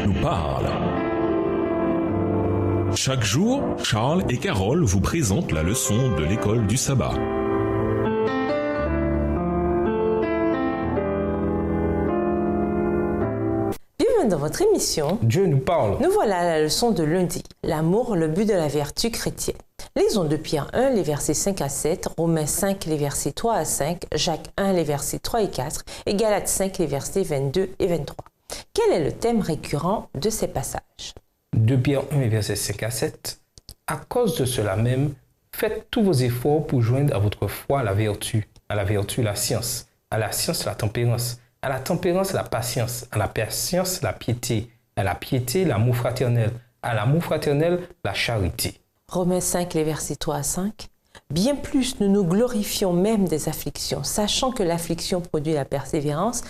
nous parle. Chaque jour, Charles et Carole vous présentent la leçon de l'école du sabbat. Bienvenue dans votre émission Dieu nous parle. Nous voilà à la leçon de lundi. L'amour, le but de la vertu chrétienne. Lisons de Pierre 1, les versets 5 à 7, Romains 5, les versets 3 à 5, Jacques 1, les versets 3 et 4, et Galates 5, les versets 22 et 23. Quel est le thème récurrent de ces passages? De Pierre 1, les versets 5 à 7. À cause de cela même, faites tous vos efforts pour joindre à votre foi la vertu, à la vertu la science, à la science la tempérance, à la tempérance la patience, à la patience la piété, à la piété l'amour fraternel, à l'amour fraternel la charité. Romains 5, les versets 3 à 5. Bien plus, nous nous glorifions même des afflictions, sachant que l'affliction produit la persévérance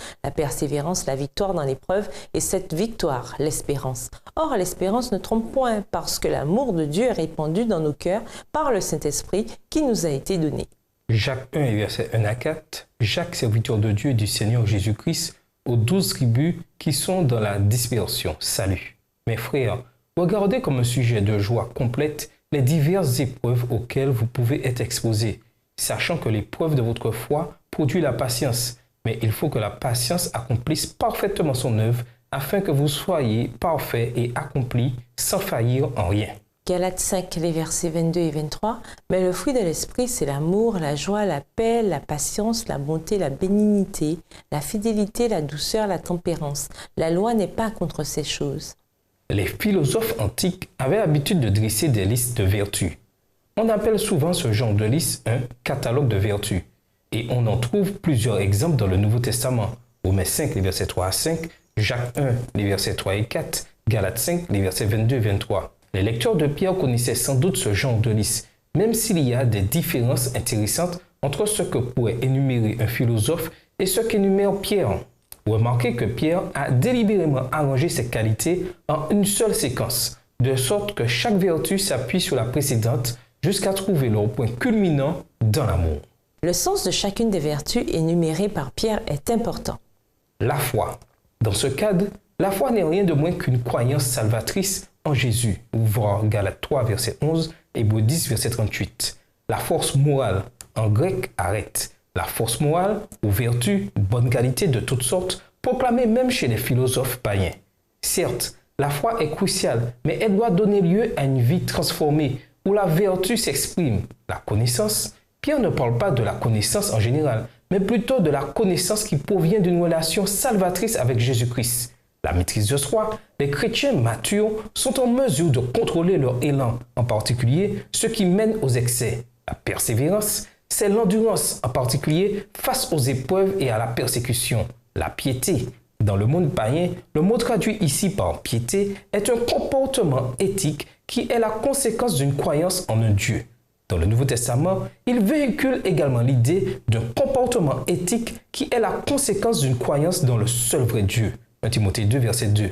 la victoire dans l'épreuve, et cette victoire, l'espérance. Or, l'espérance ne trompe point, parce que l'amour de Dieu est répandu dans nos cœurs par le Saint-Esprit qui nous a été donné. Jacques 1, les versets 1 à 4. Jacques, serviteur de Dieu et du Seigneur Jésus-Christ, aux 12 tribus qui sont dans la dispersion. Salut. Mes frères, regardez comme un sujet de joie complète les diverses épreuves auxquelles vous pouvez être exposés, sachant que l'épreuve de votre foi produit la patience. Mais il faut que la patience accomplisse parfaitement son œuvre, afin que vous soyez parfaits et accomplis sans faillir en rien. Galates 5, les versets 22 et 23. Mais le fruit de l'esprit, c'est l'amour, la joie, la paix, la patience, la bonté, la bénignité, la fidélité, la douceur, la tempérance. La loi n'est pas contre ces choses. Les philosophes antiques avaient l'habitude de dresser des listes de vertus. On appelle souvent ce genre de liste un catalogue de vertus. Et on en trouve plusieurs exemples dans le Nouveau Testament. Romains 5, les versets 3 à 5, Jacques 1, les versets 3 et 4, Galates 5, les versets 22 et 23. Les lecteurs de Pierre connaissaient sans doute ce genre de liste, même s'il y a des différences intéressantes entre ce que pourrait énumérer un philosophe et ce qu'énumère Pierre. Remarquez que Pierre a délibérément arrangé ses qualités en une seule séquence, de sorte que chaque vertu s'appuie sur la précédente jusqu'à trouver leur point culminant dans l'amour. Le sens de chacune des vertus énumérées par Pierre est important. La foi. Dans ce cadre, la foi n'est rien de moins qu'une croyance salvatrice en Jésus. Voir Galates 3, verset 11, Hébreux 10, verset 38. La force morale, en grec arête. La force morale ou vertu, bonne qualité de toutes sortes, proclamée même chez les philosophes païens. Certes, la foi est cruciale, mais elle doit donner lieu à une vie transformée, où la vertu s'exprime. La connaissance, Pierre ne parle pas de la connaissance en général, mais plutôt de la connaissance qui provient d'une relation salvatrice avec Jésus-Christ. La maîtrise de soi, les chrétiens matures sont en mesure de contrôler leur élan, en particulier ceux qui mènent aux excès. La persévérance, c'est l'endurance, en particulier face aux épreuves et à la persécution. La piété. Dans le monde païen, le mot traduit ici par piété est un comportement éthique qui est la conséquence d'une croyance en un Dieu. Dans le Nouveau Testament, il véhicule également l'idée d'un comportement éthique qui est la conséquence d'une croyance dans le seul vrai Dieu. 1 Timothée 2, verset 2.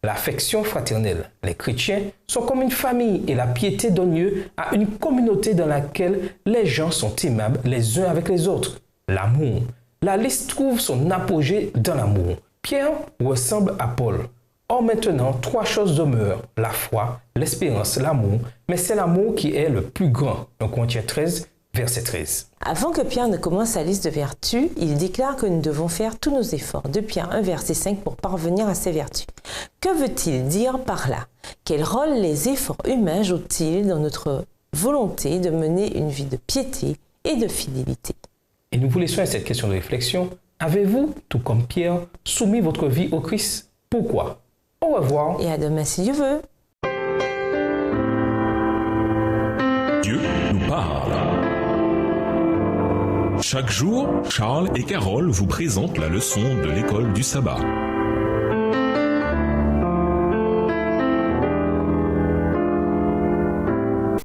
L'affection fraternelle. Les chrétiens sont comme une famille et la piété donne lieu à une communauté dans laquelle les gens sont aimables les uns avec les autres. L'amour. La liste trouve son apogée dans l'amour. Pierre ressemble à Paul. Or maintenant, 3 choses demeurent, la foi, l'espérance, l'amour, mais c'est l'amour qui est le plus grand. 1 Corinthiens 13, verset 13. Avant que Pierre ne commence sa liste de vertus, il déclare que nous devons faire tous nos efforts. De Pierre 1, verset 5, pour parvenir à ces vertus. Que veut-il dire par là? Quel rôle les efforts humains jouent-ils dans notre volonté de mener une vie de piété et de fidélité? Et nous vous laissons à cette question de réflexion. Avez-vous, tout comme Pierre, soumis votre vie au Christ? Pourquoi? Au revoir. Et à demain si Dieu veut. Dieu nous parle. Chaque jour, Charles et Carole vous présentent la leçon de l'école du sabbat.